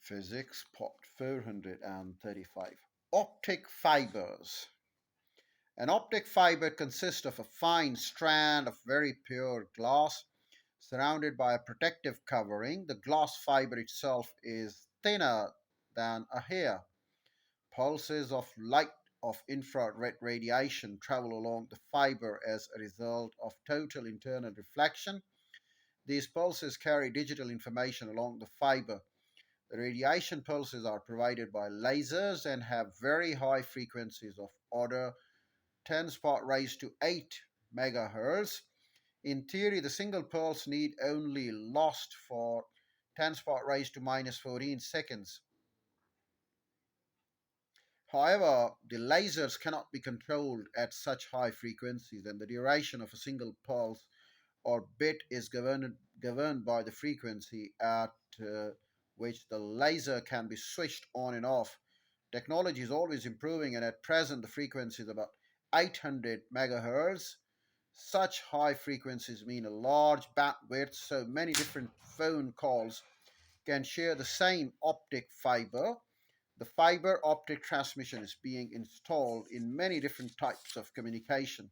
Physics, Part 435. Optic fibers. An optic fiber consists of a fine strand of very pure glass surrounded by a protective covering. The glass fiber itself is thinner than a hair. Pulses of light of infrared radiation travel along the fiber as a result of total internal reflection. These pulses carry digital information along the fiber. The radiation pulses are provided by lasers and have very high frequencies of order 10 spot raised to 8 megahertz. In theory, the single pulse need only last for 10 spot raised to minus 14 seconds. However, the lasers cannot be controlled at such high frequencies, and the duration of a single pulse or bit is governed by the frequency at which the laser can be switched on and off. Technology is always improving, and at present, the frequency is about 800 megahertz. Such high frequencies mean a large bandwidth, so many different phone calls can share the same optic fiber. The fiber optic transmission is being installed in many different types of communication.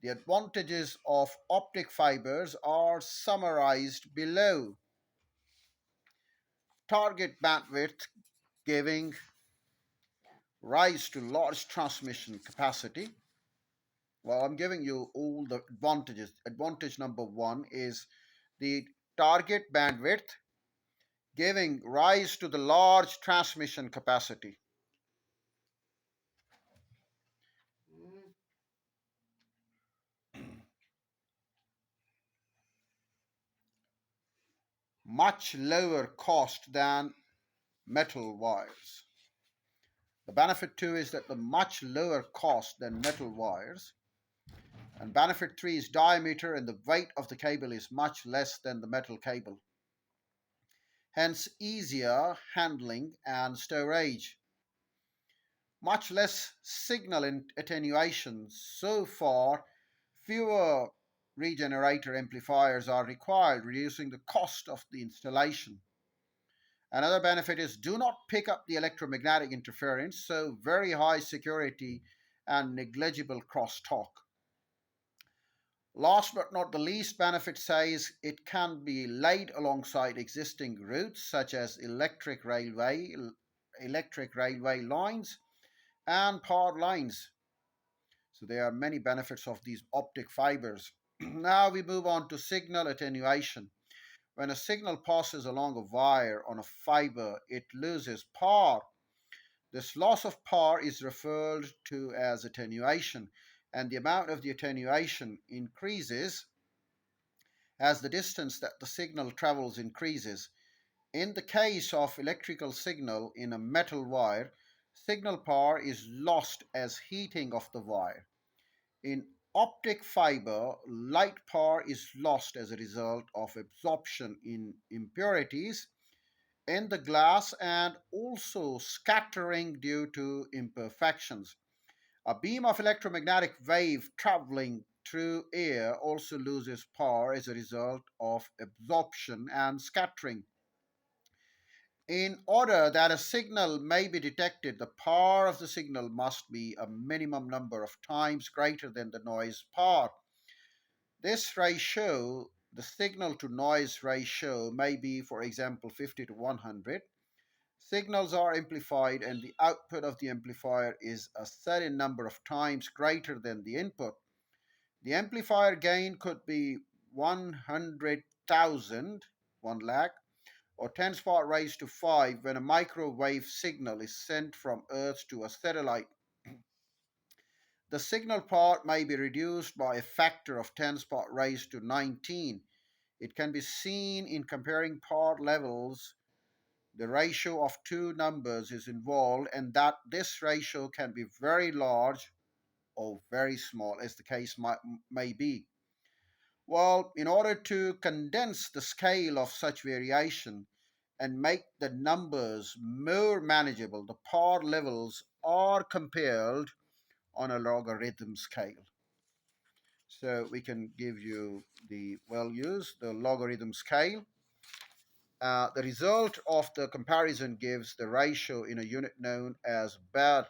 The advantages of optic fibers are summarized below. Target bandwidth giving rise to large transmission capacity. Well, I'm giving you all the advantages. Advantage number one is the target bandwidth giving rise to the large transmission capacity. Much lower cost than metal wires. The benefit two is that the much lower cost than metal wires. And benefit three is diameter and the weight of the cable is much less than the metal cable. Hence easier handling and storage. Much less signal attenuation. So far, fewer regenerator amplifiers are required, reducing the cost of the installation. Another benefit is do not pick up the electromagnetic interference, so very high security and negligible crosstalk. Last but not the least, benefit says it can be laid alongside existing routes such as electric railway lines and power lines. So there are many benefits of these optic fibers. Now we move on to signal attenuation. When a signal passes along a wire on a fiber, it loses power. This loss of power is referred to as attenuation, and the amount of the attenuation increases as the distance that the signal travels increases. In the case of electrical signal in a metal wire, signal power is lost as heating of the wire. In optic fiber, light power is lost as a result of absorption in impurities in the glass and also scattering due to imperfections. A beam of electromagnetic wave traveling through air also loses power as a result of absorption and scattering. In order that a signal may be detected, the power of the signal must be a minimum number of times greater than the noise power. This ratio, the signal to noise ratio, may be, for example, 50 to 100. Signals are amplified, and the output of the amplifier is a certain number of times greater than the input. The amplifier gain could be 100,000, 1 lakh, or 10 spot raised to 5 when a microwave signal is sent from Earth to a satellite. The signal power may be reduced by a factor of 10 spot raised to 19. It can be seen in comparing power levels. The ratio of two numbers is involved, and that this ratio can be very large or very small, as the case may be. Well, in order to condense the scale of such variation and make the numbers more manageable, the power levels are compared on a logarithm scale. So we can give you the values, the logarithm scale. The result of the comparison gives the ratio in a unit known as Bell,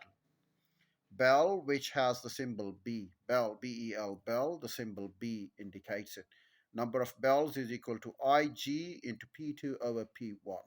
which has the symbol B. Bell, B-E-L, Bell, the symbol B indicates it. Number of bells is equal to Ig into P2 over P1.